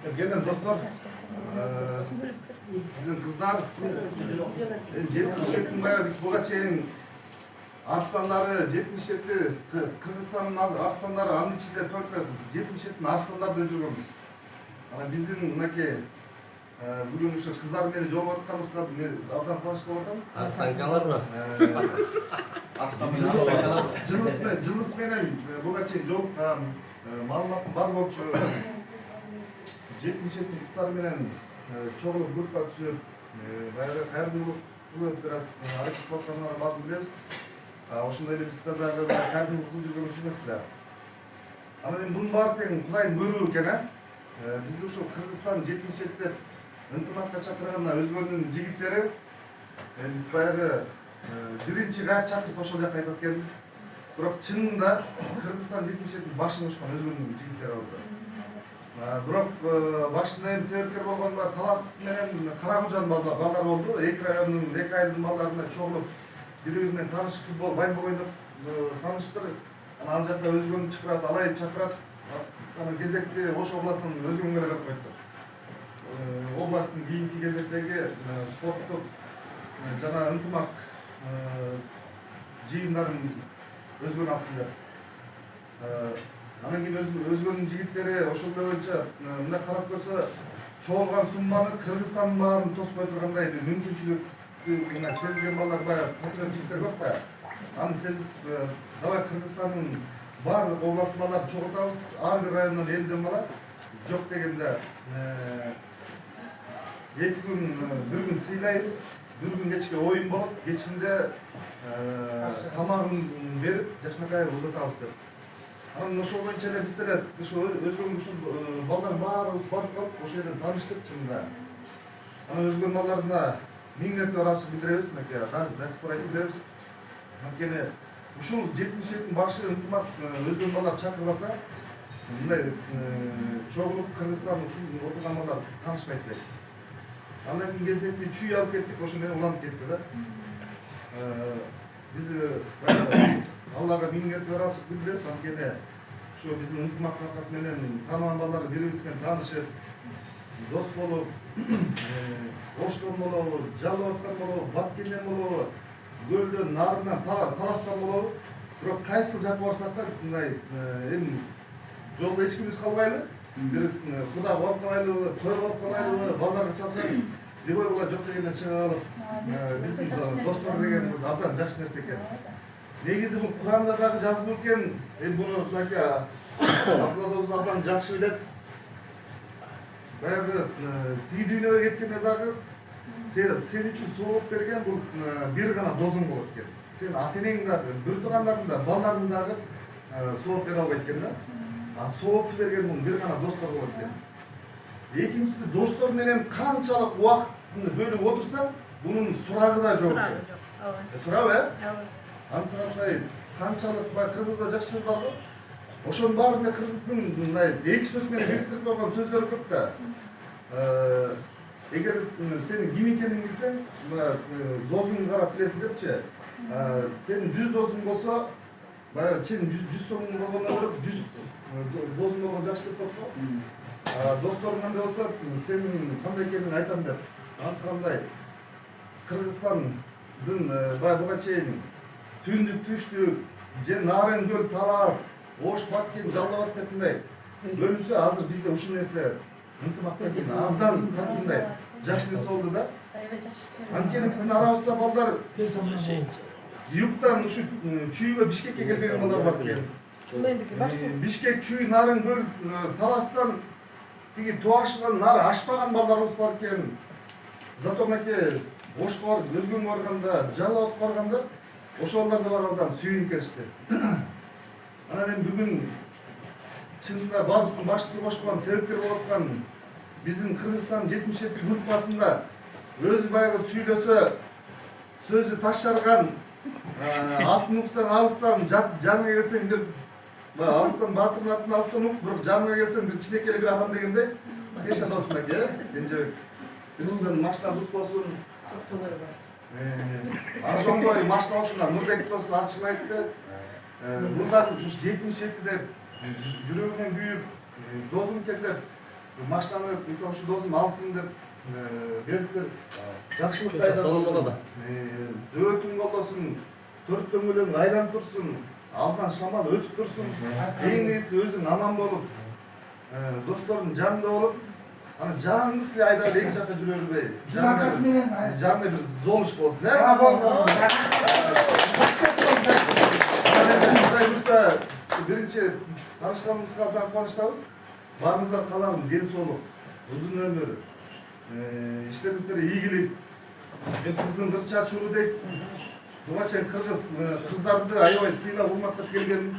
Gelin dostlar, bizim kızlar 77 bayağı biz buga çeyin arslanları 77 Kırgızstan'ın arslanları anın içinde Türkiye 77 arslanlar döndürüyoruz. Bizim naki bugün şu kızlar beni jol atkamızda avdan tanışıp oldum. Arslankalar mı? Cılız menen buga çeyin jol malumat baz bolup 77 kızlar menen çoğulu gruppa түсіп, баяғы кәдімгі biraz hareket болғанына барды білеміз. Ошондой эле бизде дагы кәдімгі кылып жүргөн иш эмес беле. Анан эми мунун баары тең Кудайдын буйругу экен, Биз ушул Кыргызстан 77-те ынтымакка чакырган өзгөнүн жигиттери биз баягы биринчи кайра чакырса ошол жакка айтат экенбиз. Бирок чынында Кыргызстан 77 башын кошкон өзгөнүн жигиттери болду. Бирок башында эми себепкер болгон Талас менен Каракожанын балдары болду. Эки райондун, эки айылдын балдарына чогулуп бири-бири менен таанышып футбол, байбол ойноп тааныштырып, ал жакта өзгөнү чакырат, алай чакырат. Анан кезекти Ош областынын өзгөнгө эле берип койту. Областтын кийинки кезектеги спорттук жана ынтымак жыйындарын өзгөн алсын деп. Анан кийин өзгөнүн жигиттери ошол боюнча мындай карап көрсө чогулган сумманы Кыргызстандын баарын тоспой тургандай бир мүмкүнчүлүктү мына сезген балдар баягы патриот жигиттер көп да. Аны сезип давай Кыргызстандын баардык областтын балдарын чогултабыз, ар бир райондон 50 бала жок дегенде эки күн бир күн сыйлайбыз, бир күн кечке оюн болот, кечинде тамагын берип жакшынакай узатабыз деп. Анан ошол боюнча эле биз деле ошо өзгөн ушул балдар баарыбыз барып калып ошол жерден тааныштык чынында. Анан өзгөн балдарына миңнетти ыраазычылык билдиребиз, мынакей насип айтып билебиз. Анткени ушул 77-тин башы ынтымак өзгөн балдар чакырбаса, мындай чогулуп Кыргызстан ушул отурган балдар таанышпайт элек. Андан кийин кезекти чүй алып кеттик, ошо менен уланып кетти да. Биз Аллага миңнетти ыраазычылык билдиребиз, анткени ошо биздин ынтымактын аркасы менен таанаган балдар бири-бириз менен таанышып, дос болуп, Оштон болобу, Жалал-Абадтан болобу, Баткенден болобу, Көлдөн, Нарынан, Таластан болобу. Бирок кайсы жакка барсак да мындай эми жолдо эч кимибиз калбайлы, бир Куда барып калайлыбы, той барып калайлыбы, балдарга чалсак, любой бала жок дегенде чыга алып, биздин достор деген абдан жакшы нерсе экен. Негизи бул Куранда дагы жазылып экен, эми буну мынакей Абдулла абдан жакшы билет. Баягы тиги дүйнөгө кеткенде дагы сен үчүн сооп берген бул бир гана досуң болот экен. Сен ата-энең дагы, бир туугандарың да, балдарың дагы сооп бере албайт экен да. Соопту берген бул бир гана достор болот экен. Экинчиси, достор менен канчалык убакытты бөлүп отурсаң, бунун сурагы да жок. Сурабы, Ансыгандай канчалык кыргызда жакшы сөз бар го. Ошонун баарында кыргыздын мындай эки сөз менен бириктирип койгон сөздөр көп да. Эгер сен ким экениңди билсең, досуңду карап билесиң депчи. Сенин 100 досуң болсо, баягы чын 100 сомуң болгондон көрө 100 досуң болгон жакшы деп коет го. Досторуңан болсо, сенин кандай экениңди айтам деп. Ансыгандай Кыргызстандын баягы буга чейин түндүк, түштүк, же Нарынгөл, Талас, Ош, Баткен, Жалал-Абад деп мындай бөлүнсө, азыр бизде ушул нерсе ынтымактан кийин абдан катымдай жакшы нерсе болду да. Анткени биздин арабызда балдар юктан ушу чүйгө Бишкекке келбеген балдар бар экен. Бишкек, чүй, Нарынгөл, Таластан тиги туашынан нары ашпаган балдарыбыз бар экен. Зато мынакей Ошко барып, өзгөнгө барганда, Жалал-Абадка барганда ошолар да бар балдар сүйүнүп келишти. Анан эми бүгүн чынында бабыстын башчысы кошкон, себепкер болуп аткан биздин Кыргызстан 77 группасында өзү баягы сүйлөсө сөзү таш жарган, атын уксаң алыстан, жаныңа келсең бир алыстан баатырдын атын алыстан ук, бирок жаныңа келсең бир кичинекей бир адам дегендей кеша досундаки, Кенжебек. Кыргызстан машина кут болсун. Ошондой машина болсун, Нурбек досу ачык айтты. Мындан 77 деп жүрөгүнөн күйүп, досум экен деп машинаны мисалы ушу досум алсын деп бериптир. Жакшылык Сонун болот. дөтүң болбосун, төрт дөңгөлөң айланып турсун, алдан шамал өтүп турсун. Эң несі өзүң аман болуп, достордун жанында болуп, ана жаныңыз эле айдап эки жакка жүрө бербей. Жанында бир золуш болсун, биринчи таанышканыбызга абдан кубанычтабыз. Баарыңыздар каалагым ден соолук, узун өмүр, иштериңиздер ийгилик. Мен кызым кыр чачуулуу дейт. Буга чейин кыргыз кыздарды аябай сыйлап урматтап келгенбиз.